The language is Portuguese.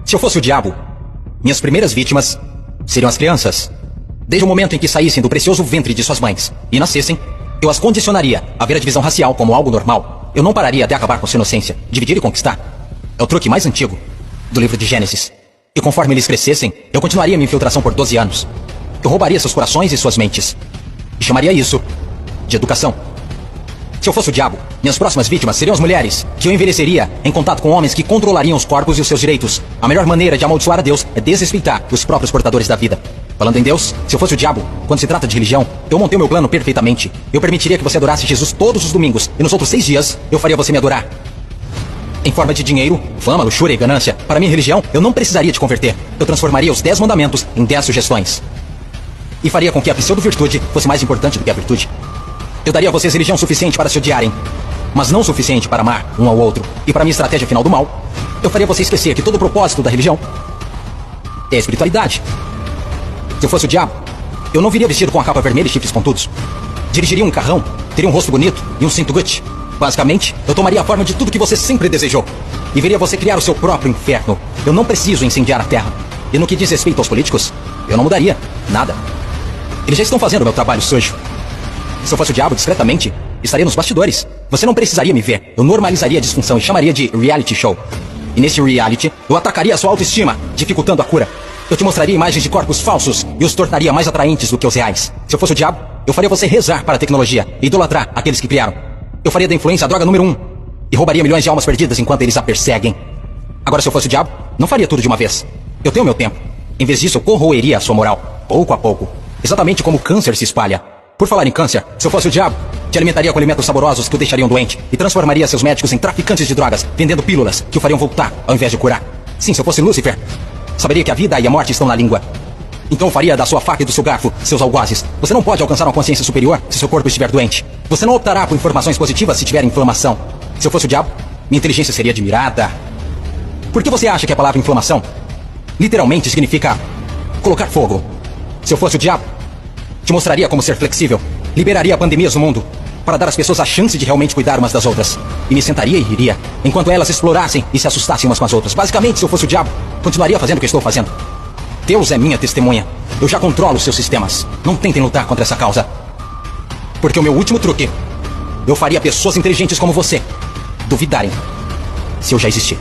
Se eu fosse o diabo, minhas primeiras vítimas seriam as crianças. Desde o momento em que saíssem do precioso ventre de suas mães e nascessem, eu as condicionaria a ver a divisão racial como algo normal. Eu não pararia até acabar com sua inocência. Dividir e conquistar é o truque mais antigo do livro de Gênesis. E conforme eles crescessem, eu continuaria minha infiltração por 12 anos. Eu roubaria seus corações e suas mentes. E chamaria isso de educação. Se eu fosse o diabo, minhas próximas vítimas seriam as mulheres, que eu envelheceria em contato com homens que controlariam os corpos e os seus direitos. A melhor maneira de amaldiçoar a Deus é desrespeitar os próprios portadores da vida. Falando em Deus, se eu fosse o diabo, quando se trata de religião, eu montei o meu plano perfeitamente. Eu permitiria que você adorasse Jesus todos os domingos, e nos outros 6 dias, eu faria você me adorar. Em forma de dinheiro, fama, luxúria e ganância. Para minha religião, eu não precisaria te converter. Eu transformaria os 10 mandamentos em 10 sugestões. E faria com que a pseudo-virtude fosse mais importante do que a virtude. Eu daria a vocês religião suficiente para se odiarem, mas não suficiente para amar um ao outro. E para minha estratégia final do mal, eu faria você esquecer que todo o propósito da religião é a espiritualidade. Se eu fosse o diabo, eu não viria vestido com a capa vermelha e chifres pontudos. Dirigiria um carrão, teria um rosto bonito e um cinto Gucci. Basicamente, eu tomaria a forma de tudo que você sempre desejou. E veria você criar o seu próprio inferno. Eu não preciso incendiar a terra. E no que diz respeito aos políticos, eu não mudaria nada. Eles já estão fazendo o meu trabalho sujo. Se eu fosse o diabo, discretamente, estaria nos bastidores. Você não precisaria me ver. Eu normalizaria a disfunção e chamaria de reality show. E nesse reality, eu atacaria a sua autoestima, dificultando a cura. Eu te mostraria imagens de corpos falsos e os tornaria mais atraentes do que os reais. Se eu fosse o diabo, eu faria você rezar para a tecnologia e idolatrar aqueles que criaram. Eu faria da influência a droga número 1 e roubaria milhões de almas perdidas enquanto eles a perseguem. Agora, se eu fosse o diabo, não faria tudo de uma vez. Eu tenho meu tempo. Em vez disso, eu corroeria a sua moral, pouco a pouco. Exatamente como o câncer se espalha. Por falar em câncer, se eu fosse o diabo, te alimentaria com alimentos saborosos que o deixariam doente e transformaria seus médicos em traficantes de drogas, vendendo pílulas que o fariam voltar ao invés de curar. Sim, se eu fosse Lúcifer, saberia que a vida e a morte estão na língua. Então eu faria da sua faca e do seu garfo seus algozes. Você não pode alcançar uma consciência superior se seu corpo estiver doente. Você não optará por informações positivas se tiver inflamação. Se eu fosse o diabo, minha inteligência seria admirada. Por que você acha que a palavra inflamação literalmente significa colocar fogo? Se eu fosse o diabo, te mostraria como ser flexível. Liberaria pandemias no mundo para dar às pessoas a chance de realmente cuidar umas das outras. E me sentaria e riria, enquanto elas explorassem e se assustassem umas com as outras. Basicamente, se eu fosse o diabo, continuaria fazendo o que estou fazendo. Deus é minha testemunha. Eu já controlo os seus sistemas. Não tentem lutar contra essa causa. Porque o meu último truque, eu faria pessoas inteligentes como você duvidarem se eu já existir.